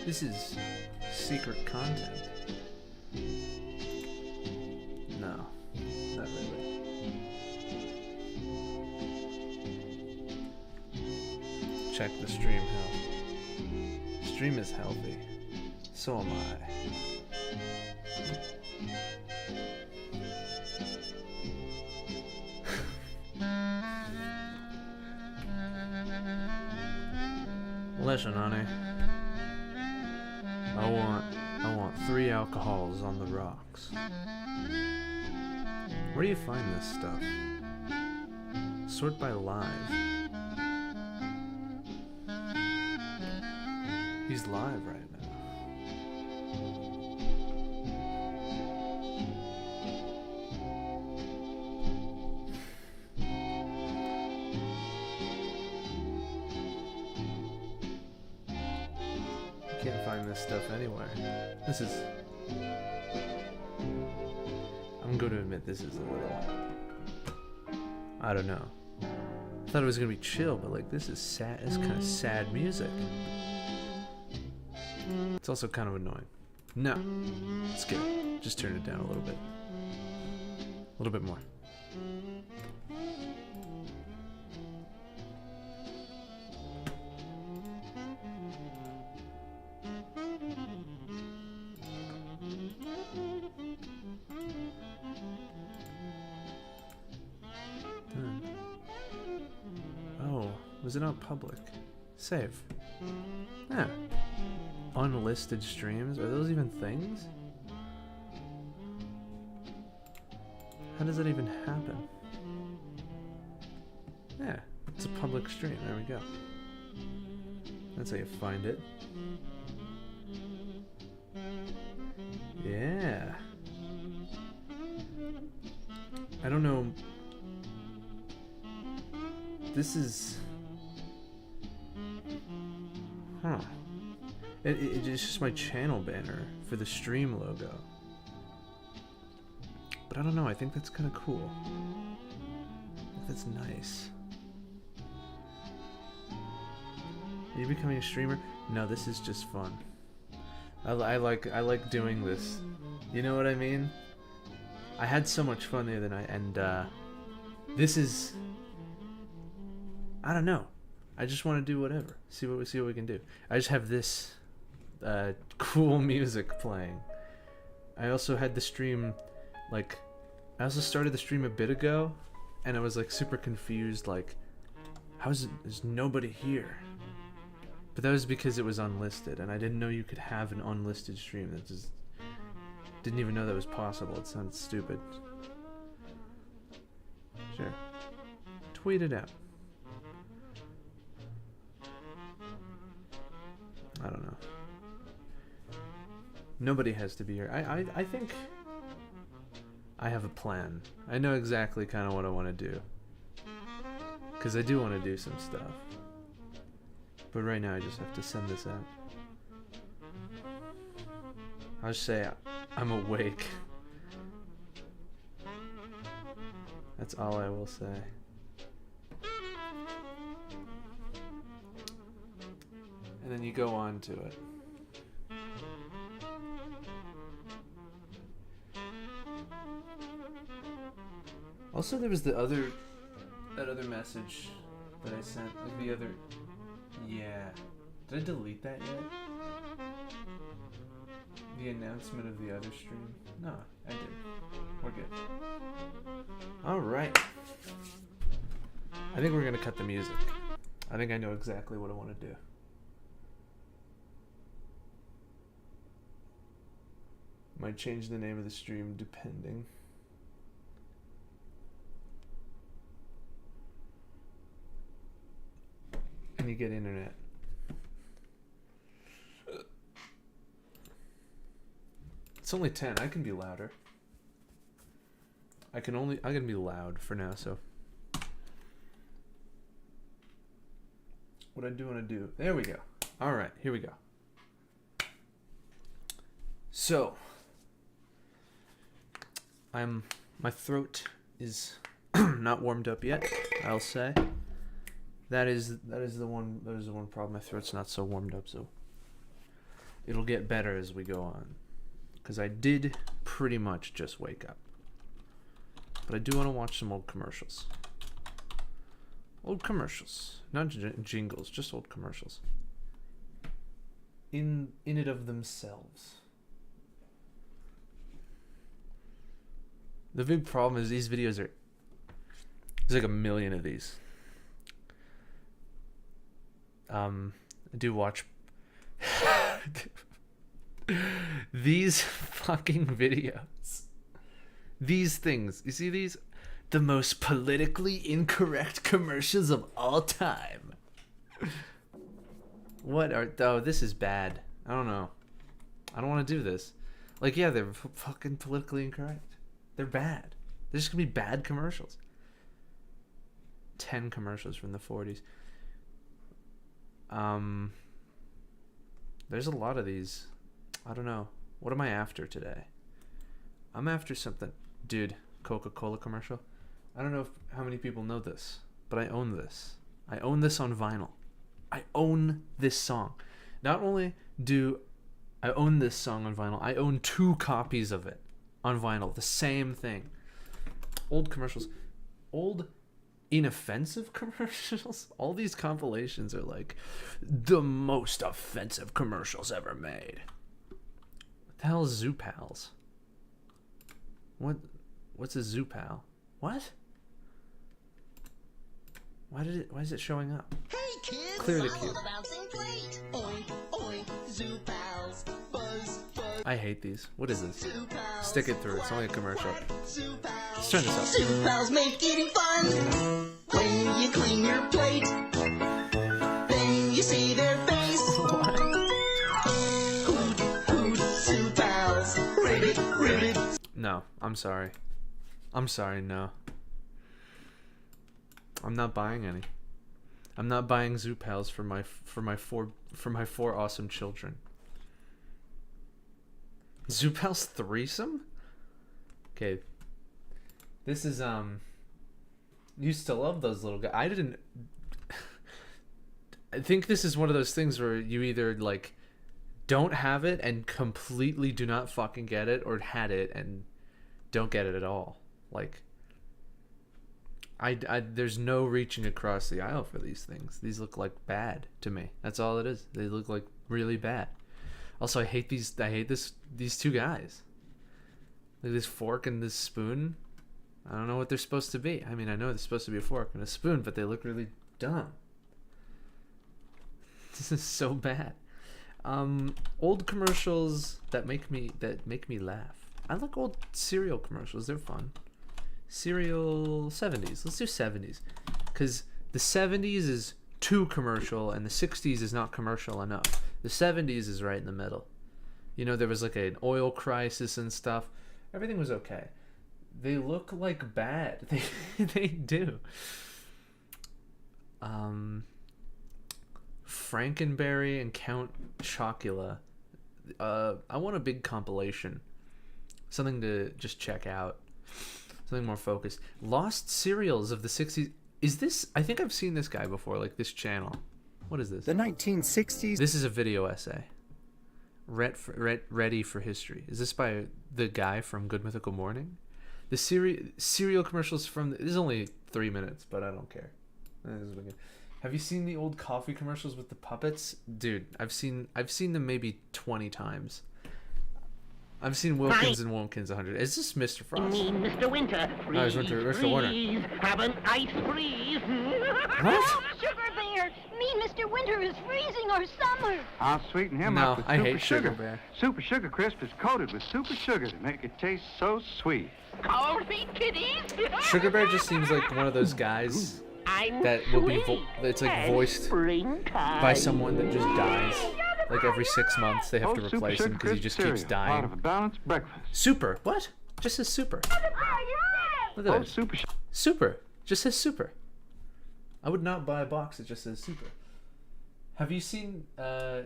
This is secret content. No, not really. Check the stream health. Stream is healthy. So am I. Listen, honey. I want 3 alcohols on the rocks. Where do you find this stuff? Sort by live. He's live right now. You can't find this stuff anywhere. This is... I'm going to admit this is a little... I don't know. I thought it was going to be chill, but like this is sad. It's kind of sad music. It's also kind of annoying. No. It's good. Just turn it down a little bit. A little bit more. Oh, was it not public? Save. Yeah. Unlisted streams? Are those even things? How does that even happen? Yeah, it's a public stream. There we go. That's how you find it. Yeah. I don't know. This is... Huh. It's just my channel banner for the stream logo. But I don't know, I think that's kind of cool. I think that's nice. Are you becoming a streamer? No, this is just fun. I like doing this. You know what I mean? I had so much fun the other night, and this is... I don't know. I just want to do whatever. See what we can do. I just have this cool music playing. I also had the stream, like, I also started the stream a bit ago, and I was like super confused, like, there's nobody here? But that was because it was unlisted, and I didn't know you could have an unlisted stream. That just didn't even know that was possible. It sounds stupid. Sure. Tweet it out. I don't know. Nobody has to be here. I think I have a plan. I know exactly kind of what I want to do. Because I do want to do some stuff. But right now I just have to send this out. I'll just say I'm awake. That's all I will say. And then you go on to it. Also, there was that other message that I sent, like the other, yeah. Did I delete that yet? The announcement of the other stream? No, I did. We're good. Alright. I think we're gonna cut the music. I think I know exactly what I want to do. Might change the name of the stream depending. And you get internet. It's only 10. I can be louder. I can be loud for now, so. What I do want to do. There we go. All right, here we go. So, my throat is not warmed up yet, I'll say. That is the one problem. My throat's not so warmed up, so It'll get better as we go on. Because I did pretty much just wake up. But I do want to watch some old commercials. Old commercials. Not jingles, just old commercials. In it of themselves. The big problem is these videos are... There's like a million of these. I do watch... These fucking videos. These things. You see these? The most politically incorrect commercials of all time. What are... Oh, this is bad. I don't know. I don't want to do this. Like, yeah, they're fucking politically incorrect. They're bad. There's just gonna be bad commercials. 10 commercials from the 40s. There's a lot of these. I don't know. What am I after today? I'm after something. Dude, Coca-Cola commercial. I don't know how many people know this, but I own this. I own this on vinyl. I own this song. Not only do I own this song on vinyl, I own 2 copies of it on vinyl. The same thing. Old commercials. Old inoffensive commercials. All these compilations are like the most offensive commercials ever made. What the hell is Zoopals? What's a Zoopal? What? Why is it showing up? Hey kids, Clear the follow queue. the bouncing plate. Oink, oink, Zoopals. Buzz, buzz, I hate these. What is this? Zoopals. Stick it through. It's only a commercial. Zoopals. Let's turn this up. Zoopals make eating fun. When you clean your plate, then you see their face. Hoot, hoot, Zoopals. Ribbit, ribbit. No, I'm sorry. I'm sorry, no. I'm not buying any. I'm not buying Zoopals for my four awesome children. Zoopals threesome? Okay. This is used to love those little guys. I didn't I think this is one of those things where you either like don't have it and completely do not fucking get it, or had it and don't get it at all. Like I there's no reaching across the aisle for these things. These look like bad to me. That's all it is. They look like really bad. Also, I hate these 2 guys. Like this fork and this spoon. I don't know what they're supposed to be. I mean, I know they're supposed to be a fork and a spoon, but they look really dumb. This is so bad. Old commercials that make me laugh. I like old cereal commercials. They're fun. Cereal 70s. Let's do 70s. Because the 70s is too commercial and the 60s is not commercial enough. The 70s is right in the middle. You know, there was like an oil crisis and stuff. Everything was okay. They look like bad. They do. Frankenberry and Count Chocula. I want a big compilation. Something to just check out. Something more focused. Lost Cereals of the 60s. Is this... I think I've seen this guy before, like this channel. What is this? The 1960s. This is a video essay. Ready for History. Is this by the guy from Good Mythical Morning? The cereal commercials from... This is only 3 minutes, but I don't care. Have you seen the old coffee commercials with the puppets? Dude, I've seen them maybe 20 times. I've seen Wilkins and Wilkins 100. Is this Mr. Frost? You mean Mr. Winter? Freeze, Oh, it's Mr. Winter. freeze, have an ice freeze. What? Sugar Bear! Me, Mr. Winter, is freezing our summer. I'll sweeten him No, up with I super hate sugar. Sugar Bear. Super Sugar Crisp is coated with super sugar to make it taste so sweet. Coffee kitties. Sugar Bear just seems like one of those guys I'm that will be sweet it's like as voiced springtime. by someone that just dies. Like every 6 months they have to Super replace him Sugar because he Crisp just cereal, keeps part of dying. a balanced breakfast. Super. What? Just says super. Look at Oh, this. Super Sugar. Super. Just says super. I would not buy a box that just says super. Have you seen No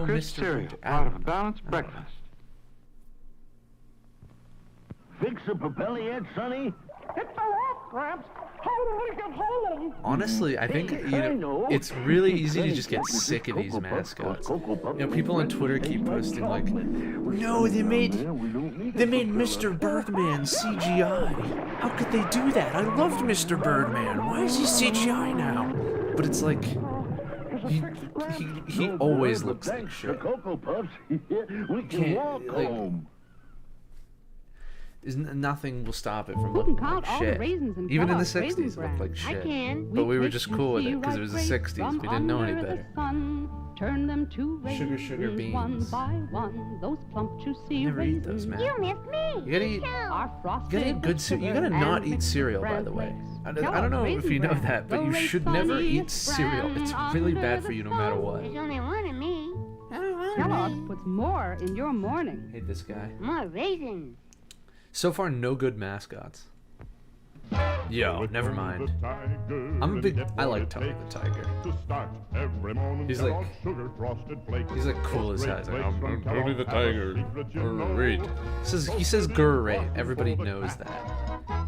Crisp Mr. cereal, Winter? part of a balanced breakfast. Fix a propelli yet, Sonny? It's the wolf, Gramps. Honestly, I think it's really easy to just get sick of these mascots. People on Twitter keep posting like, "No, they made Mr. Birdman CGI. How could they do that? I loved Mr. Birdman. Why is he CGI now?" But it's like, he always looks like shit. Cocoa Puffs, we can Can't, walk like, home. Nothing will stop it from You can looking count like all shit. the raisins in Even in the Kellogg's Raisin 60s, it looked Bran. like I shit. can. But we were picked just the cool with it because it cereal was the grapes 60s. from We didn't know any under the better. sun. Turn them to raisins, Sugar beans. one by one. Those plump, juicy Never eat raisins. those, man. You missed me. You gotta eat. Are frosted You gotta eat good with cereal. You sugar gotta not and eat mixed cereal, by bran the way. flakes. I don't Kellogg's know if Raisin you know Bran, that, but the you race should never bunny eat cereal. bran It's really under bad for the you no matter sun. what. There's only one of me. Kellogg's puts more in your morning. Hate this guy. More raisins. So far, no good mascots. Yo, never mind. I'm a big. I like Tony the Tiger. He's like cool as hell. He's like, I'm Tony the Tiger. Great. He says great. Everybody knows that.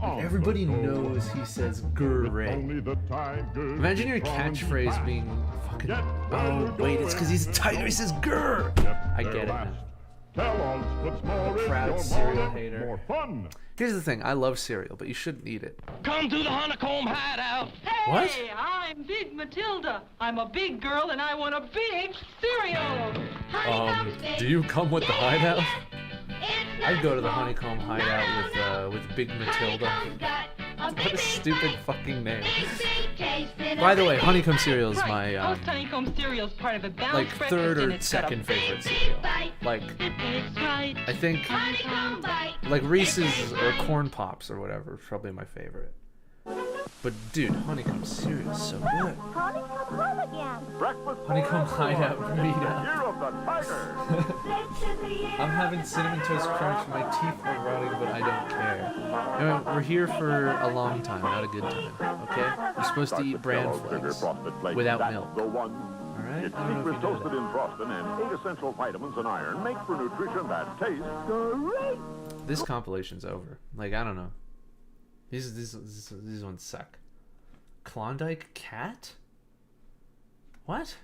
Everybody knows he says great. Imagine your catchphrase being fucking. Oh wait, it's because he's a tiger. He says grr. I get it now. Proud cereal hater. Here's the thing, I love cereal, but you shouldn't eat it. Come to the honeycomb hideout. What? Hey, I'm Big Matilda. I'm a big girl and I want a big cereal. Do you come with the hideout? I'd go to the honeycomb hideout with Big Matilda. What a stupid fucking name. By the way, honeycomb cereal is my Most honeycomb cereal's part of a balanced like breakfast third and or it's got a second big favorite cereal. Like It's right. I think like Reese's or Corn Pops or whatever is probably my favorite. But dude, honeycomb cereal is so good. Honeycomb hideout meetup. I'm having cinnamon toast crunch. My teeth are rotting, but I don't care. Anyway, we're here for a long time, not a good time. Okay? You're supposed to eat bran flakes without milk. All right? Its I don't know secret if you know toasted that. in frosting and 8 essential vitamins and iron make for nutrition that tastes great. This compilation's over. Like I don't know. These ones suck. Klondike Cat? What?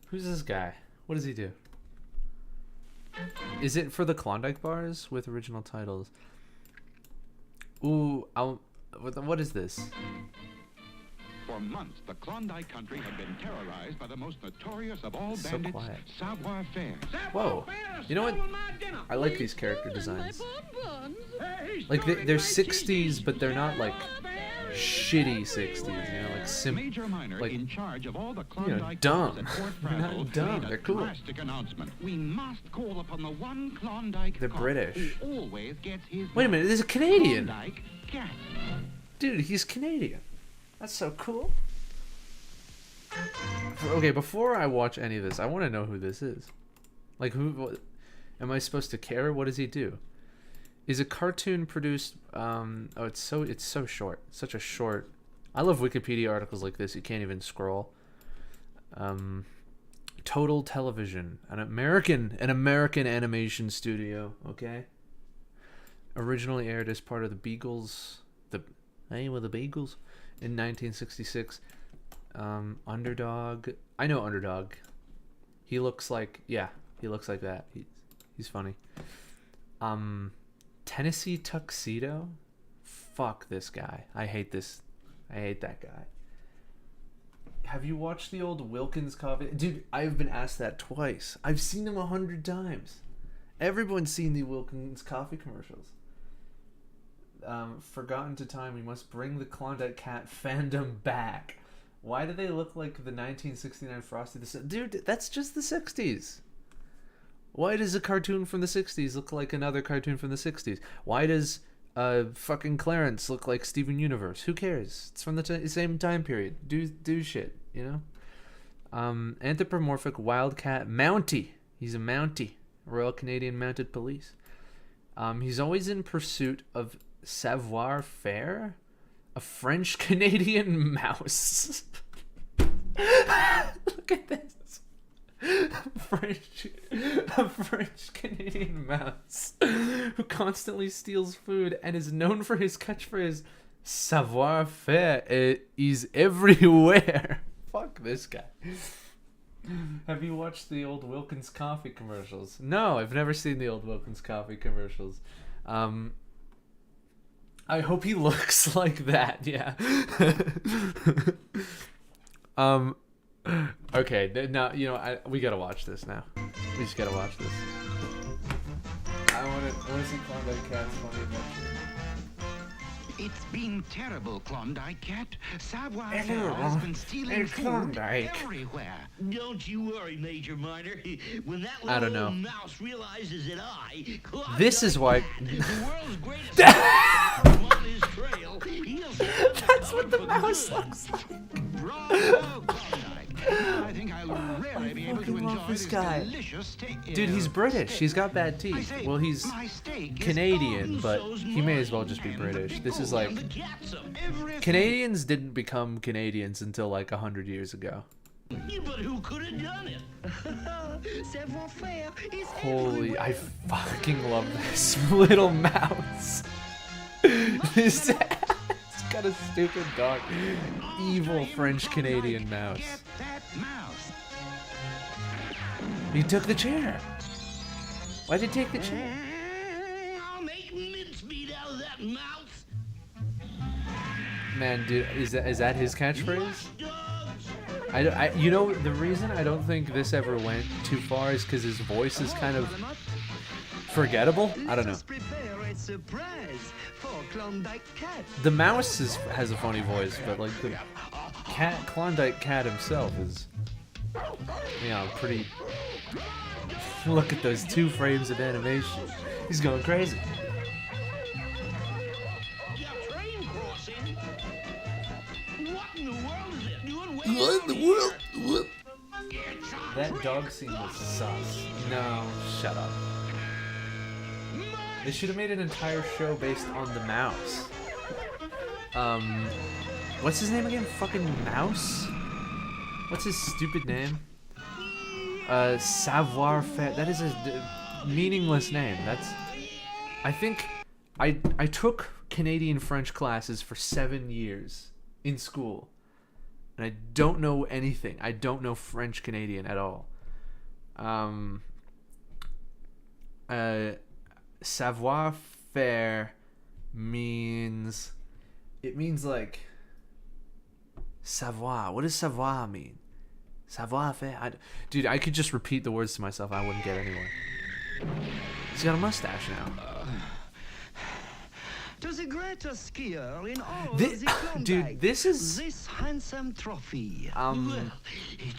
Who's this guy? What does he do? Is it for the Klondike bars with original titles? Ooh, what is this? For months, the Klondike country had been terrorized by the most notorious of all So bandits, quiet. Savoir Faire. Whoa. You know what? I like these character designs. Like they're 60s, but they're not like shitty 60s, you know, like Major Minor, like, in charge of all the you know, Klondike dumb. bars at Fort They're not Frazzle, dumb, made a they're cool. drastic announcement. We must call upon the one Klondike They're cop British. who always gets his Wait a minute, there's a Canadian. Klondike Cat. Dude, he's Canadian. That's so cool. Okay, before I watch any of this, I want to know who this is. Like, what, am I supposed to care? What does he do? Is a cartoon produced? Oh, it's so short. Such a short. I love Wikipedia articles like this. You can't even scroll. Total Television, an American animation studio. Okay. Originally aired as part of the Beagles, the Beagles, in 1966. Underdog. I know Underdog. He looks like that. He's funny. Tennessee Tuxedo. Fuck this guy. I hate that guy. Have you watched the old Wilkins coffee? Dude, I've been asked that twice. I've seen them 100 times. Everyone's seen the Wilkins coffee commercials. Forgotten to time, we must bring the Klondike Cat fandom back. Why do they look like the 1969 Frosty the Dude, that's just the 60s. Why does a cartoon from the 60s look like another cartoon from the 60s? Why does fucking Clarence look like Steven Universe? Who cares? It's from the same time period. Do shit, you know? Anthropomorphic wildcat Mountie. He's a Mountie. Royal Canadian Mounted Police. He's always in pursuit of Savoir Faire, a French Canadian mouse. Look at this. A French Canadian mouse who constantly steals food and is known for his catchphrase, Savoir-faire is everywhere. Fuck this guy. Have you watched the old Wilkins Coffee commercials? No, I've never seen the old Wilkins Coffee commercials. I hope he looks like that. Yeah. Okay. Now we gotta watch this now. We just gotta watch this. I wanna see Klondike Cat's funny adventure. It's been terrible, Klondike Cat. Savoir Hello, has been stealing it's food Klondike. everywhere. Don't you worry, Major Minor. When that I don't little know. mouse realizes that This is why. the world's greatest I'm on his trail, he'll That's what the mouse looks like. Bravo, Klondike. I think I'll rarely be able to fucking love enjoy this this guy. delicious steak. Dude, he's British. He's got bad I teeth. say, Well, he's my steak is Canadian, gone. but he may as well just be British. This is like Everything. Canadians didn't become Canadians until like 100 years ago. Yeah, but who could have done it? Savoir-faire is Holy, I fucking love this little mouse. This it's got a stupid dog. Evil French Canadian mouse. Get that mouse. He took the chair. Why did he take the chair? I'll make mincemeat out of that mouse. Man, dude, is that his catchphrase? You know, the reason I don't think this ever went too far is because his voice is kind of forgettable. I don't know. prepare a surprise for Klondike Cat. The mouse has a funny voice, but like the Klondike Cat himself is, pretty. Look at those 2 frames of animation. He's going crazy. Yeah, train crossing. What in the world is it doing? What in the world? That dog scene was sus. No, shut up. They should have made an entire show based on the mouse. What's his name again? Fucking Mouse? What's his stupid name? Savoir-faire. That is a meaningless name. I think I took Canadian French classes for 7 years in school. And I don't know anything. I don't know French Canadian at all. Savoir-faire means like savoir. What does savoir mean? Savoir-faire. Dude, I could just repeat the words to myself. I wouldn't get anywhere. He's got a mustache now. To the greatest skier in all This, the Klondike, dude, this is this handsome trophy.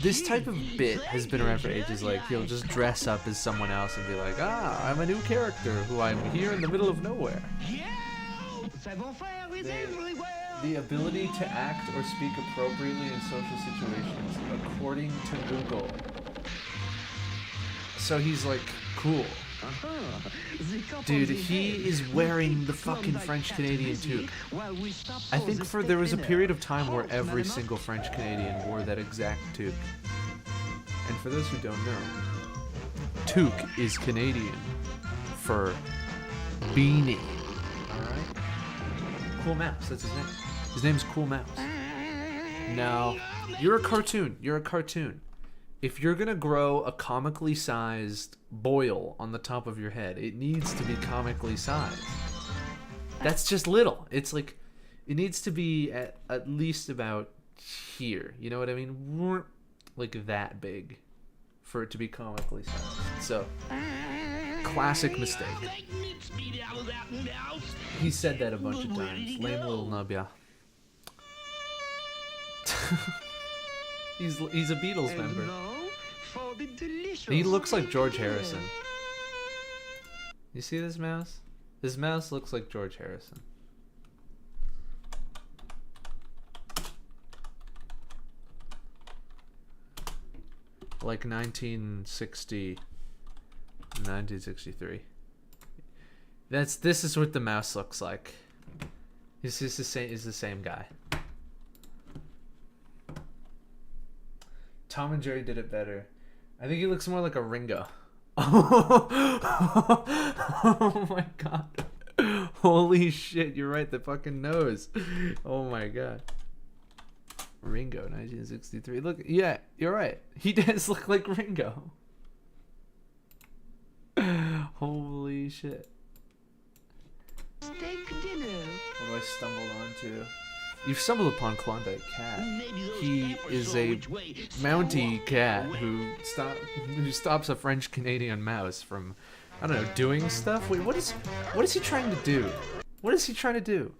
this type of bit has been around for ages. Like he'll just dress up as someone else and be like, I'm a new character who I'm here in the middle of nowhere. Savoir-faire is everywhere. The ability to act or speak appropriately in social situations, according to Google. So he's like cool. Dude, he is wearing the fucking French Canadian toque. I think there was a period of time where every single French Canadian wore that exact toque. And for those who don't know, toque is Canadian for beanie. Alright? Cool Mouse, that's his name. His name's Cool Mouse. Now, you're a cartoon. If you're gonna grow a comically sized boil on the top of your head, it needs to be comically sized. That's just little. It's like, it needs to be at least about here. You know what I mean? Like that big for it to be comically sized. So, classic mistake. He said that a bunch of times. Lame little nubia. He's a Beatles member. He looks like George Harrison. You see this mouse? This mouse looks like George Harrison. Like 1963. This is what the mouse looks like. He's the same guy. Tom and Jerry did it better. I think he looks more like a Ringo. Oh my god. Holy shit, you're right, the fucking nose. Oh my god. Ringo, 1963. Look, yeah, you're right. He does look like Ringo. Holy shit. Steak dinner. What have I stumbled onto? You've stumbled upon Klondike Cat. He is a Mountie cat who stops a French Canadian mouse from, I don't know, doing stuff. Wait, what is he trying to do? What is he trying to do?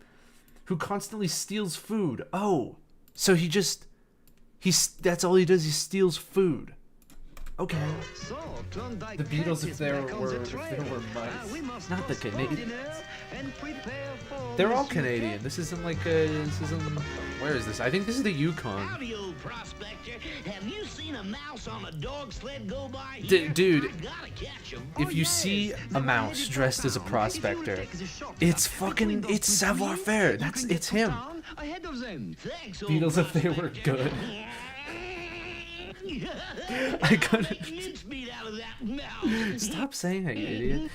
Who constantly steals food? Oh, so that's all he does. He steals food. Okay. The Beatles, if there were mice, not the Canadians. They're all Canadian. This isn't like where is this? I think this is the Yukon. Howdy, old prospector. Have you seen a mouse on a dog sled go by here? Dude, I gotta catch 'em. if you see a mouse dressed as a prospector, it's savoir-faire. It's him. Thanks, old Beatles, if they were good. I couldn't. Speed out of that mouse. Stop saying that, you idiot.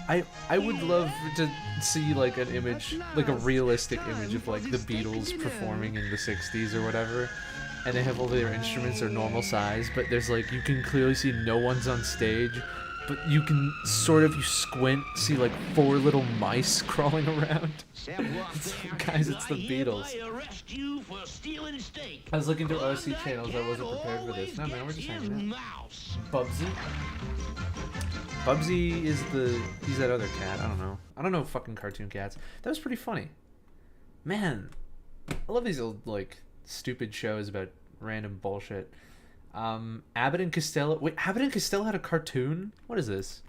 I would love to see like an image, like a realistic image of like the Beatles performing in the 60s or whatever, and they have all their instruments are normal size, but there's like, you can clearly see no one's on stage, but you can sort of, you squint, see like 4 little mice crawling around. Guys, it's the Beatles. I was looking through OC channels, I wasn't prepared for this. No man, we're just hanging out. Bubsy? Bubsy is he's that other cat, I don't know fucking cartoon cats. That was pretty funny. Man, I love these old, like, stupid shows about random bullshit. Abbott and Costello. Wait, Abbott and Costello had a cartoon? What is this?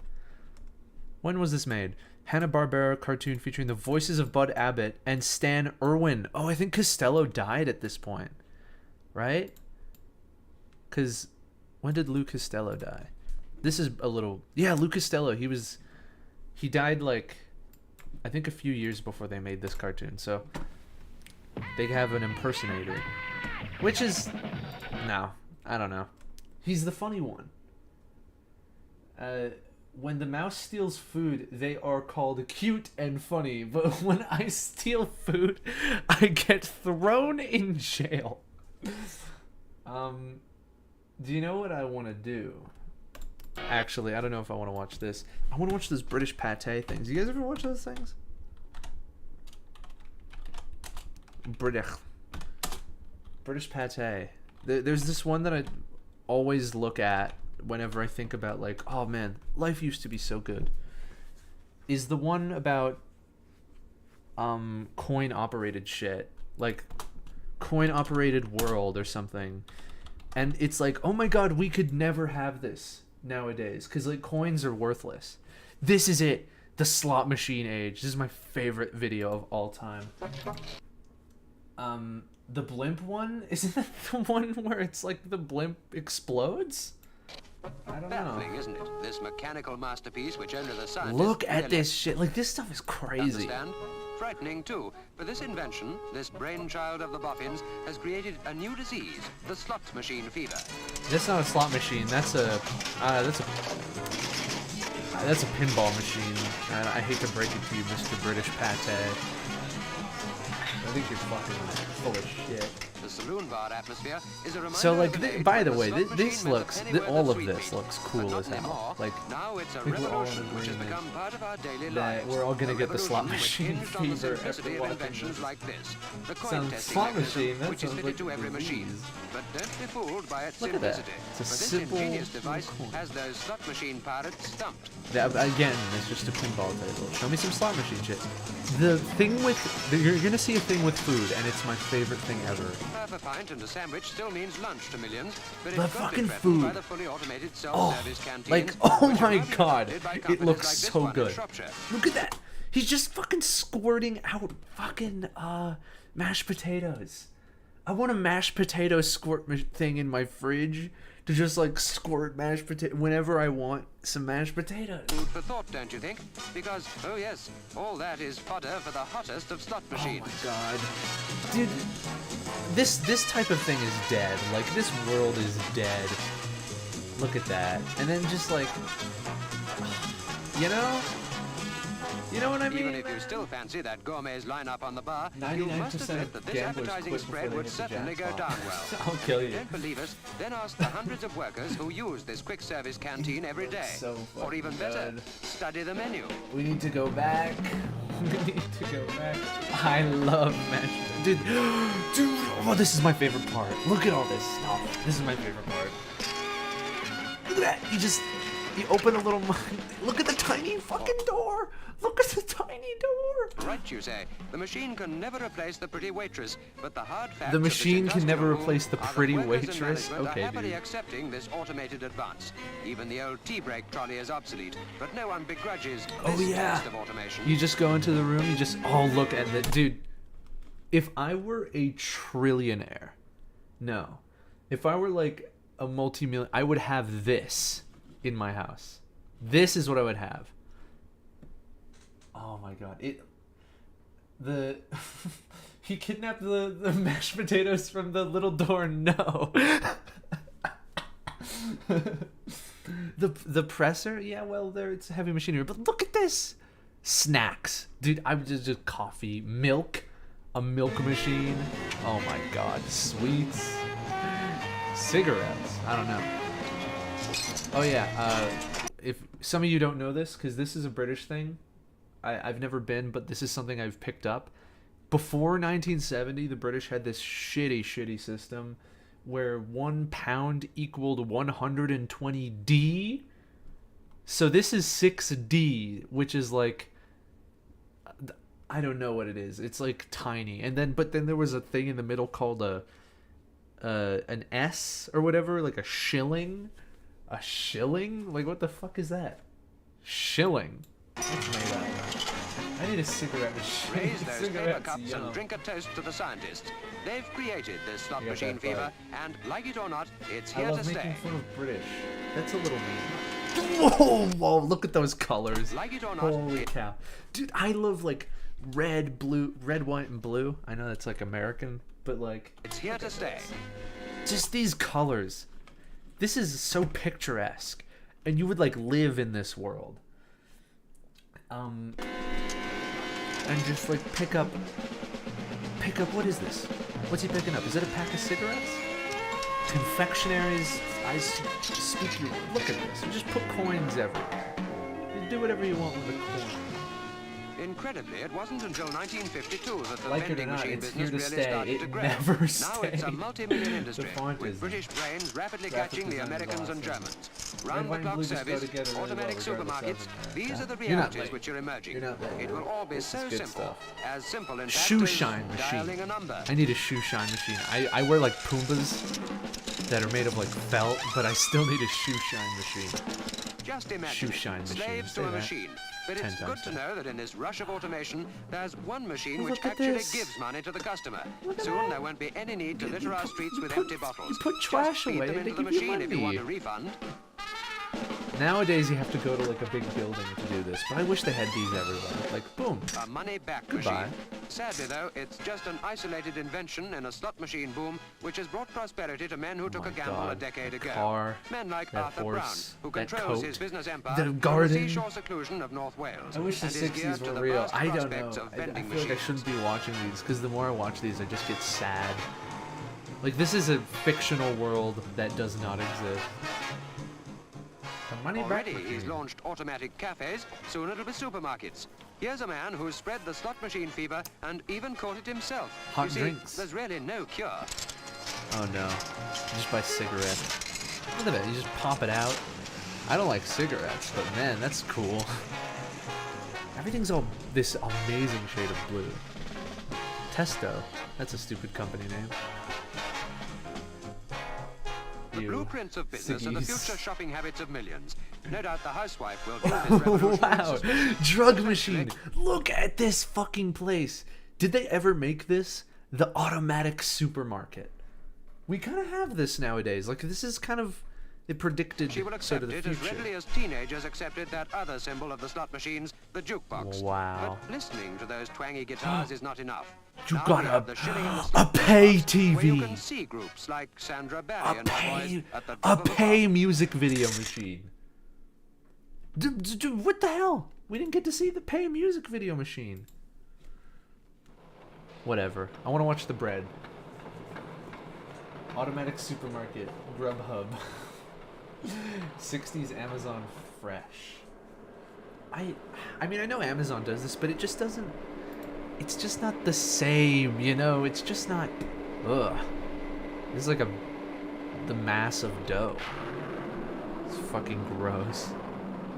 When was this made? Hanna-Barbera cartoon featuring the voices of Bud Abbott and Stan Irwin. Oh, I think Costello died at this point. Right? Because when did Lou Costello die? This is a little... Yeah, Lou Costello. He died, like, I think a few years before they made this cartoon. So they have an impersonator. Which is... No. I don't know. He's the funny one. When the mouse steals food, they are called cute and funny. But when I steal food, I get thrown in jail. Do you know what I want to do? Actually, I don't know if I want to watch this. I want to watch those British pate things. You guys ever watch those things? British pate. There's this one that I always look at whenever I think about, like, oh man, life used to be so good. Is the one about coin operated shit, like coin operated world or something, and it's like, oh my god, we could never have this nowadays because like coins are worthless. This is it, the slot machine age. This is my favorite video of all time. The blimp one? Isn't that the one where it's like the blimp explodes? I don't know. Baffling, isn't it? This mechanical masterpiece which only the scientists... Look at this shit. Like, this stuff is crazy. Understand? Frightening, too. For this invention, this brainchild of the Boffins has created a new disease, the slot machine fever. That's not a slot machine. That's a pinball machine. I hate to break it to you, Mr. British Pate. I think you're fucking full of shit. The saloon bar atmosphere is a reminder. So, like, of an age by the when way, slot this machine looks, went anywhere all the of sweet this meat. looks cool But as not hell. anymore. Like, now it's a I think we're all in revolution which has agreement become part of our daily that lives. we're all gonna A get the slot revolution machine which hinged on the fever simplicity after of watching inventions this. like this. The coin Sounds testing slot mechanism, machine, that which is sounds fitted like to every a machine. disease. But don't be fooled by its Look at that. simplicity. It's a For this simple ingenious device coin. has those slot machine pirates stumped. That, again, it's just a pinball table. Show me some slot machine shit. The thing with... You're gonna see a thing with food, and it's my favorite thing ever. Half a pint and a sandwich still means lunch to millions, but The it's got to be fucking threatened by food. the fully automated Oh, self-service canteens, like, oh which are my largely god. funded by It companies looks like this so one in good. Shropshire. Look at that. He's just fucking squirting out fucking, mashed potatoes. I want a mashed potato squirt thing in my fridge to just, like, squirt mashed potato whenever I want some mashed potatoes. Food for thought, don't you think? Because, oh yes, all that is fodder for the hottest of slot machines. Oh my god. Dude, this type of thing is dead. Like, this world is dead. Look at that. And then just, like, you know? You know what I mean? Even if you still fancy that gourmet's lineup on the bar, you 99% must admit of that this gamblers appetizing quit spread before would they hit the certainly go jackpot. down well. I'll kill you. Don't believe us? Then ask the hundreds of workers who use this quick service canteen every day. So or even fucking better, good. study the menu. We need to go back. We need to go back. I love mashed dude. Dude, oh, this is my favorite part. Look at all this stuff. This is my favorite part. Look at that. You open a little. Look at the tiny fucking door. Look at the tiny door. Right, you say. The machine can never replace the pretty waitress, but the hard facts The of this machine can never industrial replace the room are pretty that workers and waitress? management Okay, are happily dude. accepting this automated advance. Even the old tea break trolley is obsolete, but no one begrudges Oh this yeah. taste of automation. You just go into the room. You just look at the dude. If I were a trillionaire, no. If I were like a multi-million, I would have this in my house. This is what I would have. Oh my god. He kidnapped the mashed potatoes from the little door. No. the presser, yeah, well, there it's heavy machinery, but look at this. Snacks. Dude, I would just coffee, milk, a milk machine. Oh my god, sweets. Cigarettes. I don't know. Oh yeah, if some of you don't know this, because this is a British thing, I've never been, but this is something I've picked up. Before 1970, the British had this shitty system where 1 pound equaled 120 D. So this is 6D, which is like, I don't know what it is. It's like tiny. But then there was a thing in the middle called an S or whatever, like a shilling. A shilling? Like, what the fuck is that? Shilling. What's made out of? I need a cigarette machine. Raise those paper Cigarettes, cups yum. and drink a toast to the scientists. They've created this slot You got machine that fever, vibe. and like it or not, it's I here to love stay. making fun of British. That's a little mean. Whoa, look at those colors. Like it or not, Holy cow. Dude, I love like red, blue, red, white, and blue. I know that's like American, but like... It's here to stay. Just these colors. This is so picturesque. And you would like live in this world. And just like pick up, what is this? What's he picking up? Is it a pack of cigarettes? Confectionaries, speak your, look at this. You just put coins everywhere. You do whatever you want with a coin. Incredibly, it wasn't until 1952 that the Like it or vending not, machine it's business here to really stay. started It to grow. never Now it's a stayed. multi-million industry, The font with is British brains rapidly graphic catching the design is Americans and awesome. Germans. Red, white, and Round-the-clock blue just go service, together really automatic well, regardless supermarkets, of these it. are the You're not realities late. which are emerging. You're not late. It will all be This so is good simple. stuff. As simple, in fact, Shoe as shine machine. dialing a number. I need a shoe shine machine. I wear like Pumbas that are made of like felt, but I still need a shoe shine machine. Just imagine Shoe shine machine. slaves Say to a that machine. But 10 it's good times to fast. know that in this rush of automation, there's one machine which Look at actually this. gives money to the customer. Look at Soon that. there won't be any need to litter our streets with put- empty bottles. you put Just trash feed away them and into they the give you machine if you want money. a refund. Nowadays you have to go to like a big building to do this, but I wish they had these everywhere. Like, boom. A money-back Goodbye. machine. Sadly, though, it's just an isolated invention in a slot machine boom which has brought prosperity to men who took my a gamble God. a decade The ago. car, Men like that Arthur horse, Brown, who that controls coat, his business empire the from garden. the seashore seclusion of North Wales. I wish the and is 60s geared to were the real. vast I don't know. prospects of I vending feel like I machines. shouldn't be watching these because the more I watch these, I just get sad. Like, this is a fictional world that does not exist. The money back Already, he's machine. launched automatic cafes, soon it'll be supermarkets. Here's a man who's spread the slot machine fever and even caught it himself. Hot you see, drinks. there's really no cure. Oh no. You just buy cigarettes. Look at that, you just pop it out. I don't like cigarettes, but man, that's cool. Everything's all this amazing shade of blue. Testo. That's a stupid company name. The You blueprints of business are the ciggies. future shopping habits of millions. No doubt the housewife will view this revolution with Wow, suspicion. drug machine. Look at this fucking place. Did they ever make this? The automatic supermarket. We kind of have this nowadays. Like, this is kind of it predicted She will sort accept of the it as future. readily as teenagers accepted that other symbol of the slot machines, the jukebox. Wow. But listening to those twangy guitars is not enough. You Now got we have the shilling and the a slot pay jukebox, where you TV. can see groups like Sandra A Barry and her boys pay, at the a top of the pay pop. music video machine. Dude, what the hell? We didn't get to see the Pay Music video machine. Whatever. I want to watch the bread. Automatic supermarket, Grubhub. 60s Amazon Fresh. I mean, I know Amazon does this, but it just doesn't... It's just not the same, you know? It's just not... Ugh. This is like the mass of dough. It's fucking gross.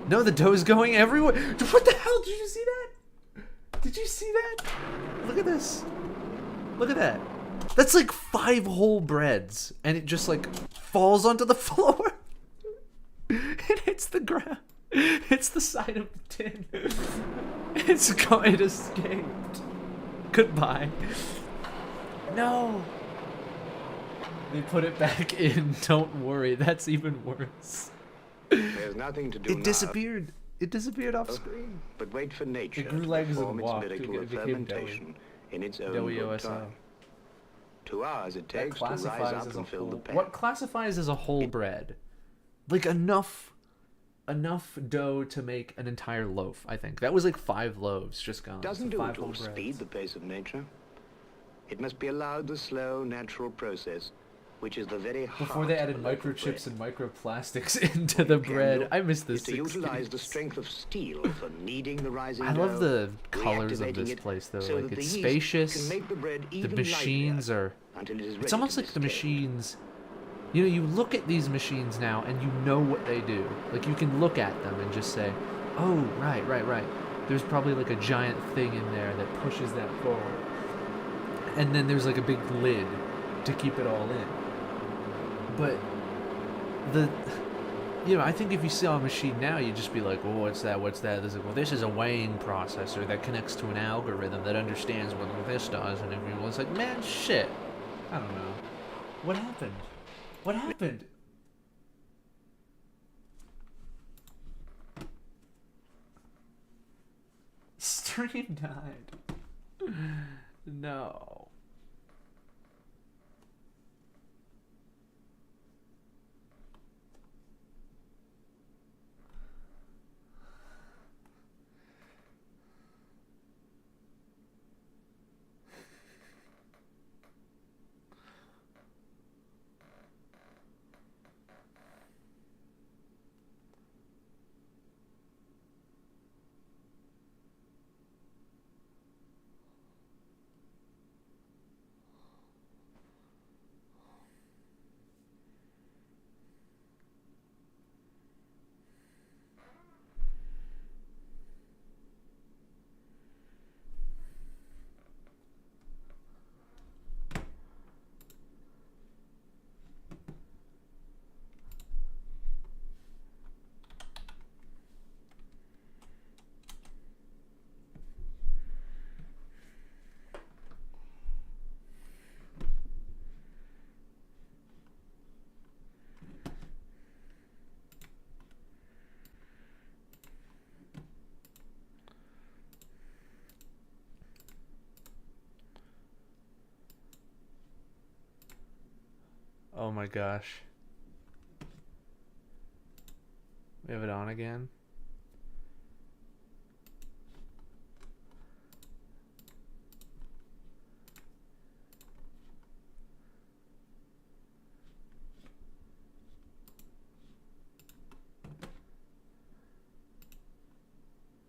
No, the dough's going everywhere. What the hell? Did you see that? Did you see that? Look at this. Look at that. That's like 5 whole breads, and it just like falls onto the floor. It hits the ground. It's the side of the tin. It escaped. Goodbye. No. They put it back in. Don't worry. That's even worse. There's nothing to do It disappeared. It disappeared off screen. but wait for nature It grew to legs perform and its walked. miracle It of became fermentation in its own Doughy good OSL. time. 2 hours it That takes to rise classifies up as a and fill the whole. pan. What classifies as a whole bread? Like enough dough to make an entire loaf. I think that was like 5 loaves just gone. Doesn't So do 5 it whole to breads. speed the pace of nature. It must be allowed the slow, natural process, which is the very heart Before they added of a loaf of microchips bread. and microplastics into the bread. I miss the is to utilize the 60s. strength of steel for kneading the rising I love dough, the colors of reactivating this it place though. so Like that it's the yeast spacious. can make the bread The even machines livelier are. until it is It's ready almost to like the be machines. You know, you look at these machines now and you know what they do. Like you can look at them and just say, "Oh, right. There's probably like a giant thing in there that pushes that forward." And then there's like a big lid to keep it all in. But I think if you saw a machine now, you'd just be like, "Oh, what's that? This is, well, this is a weighing processor that connects to an algorithm that understands what this does." And everyone's like, "Man, shit. I don't know. What happened? What happened?" Stream died. No. Oh my gosh. We have it on again.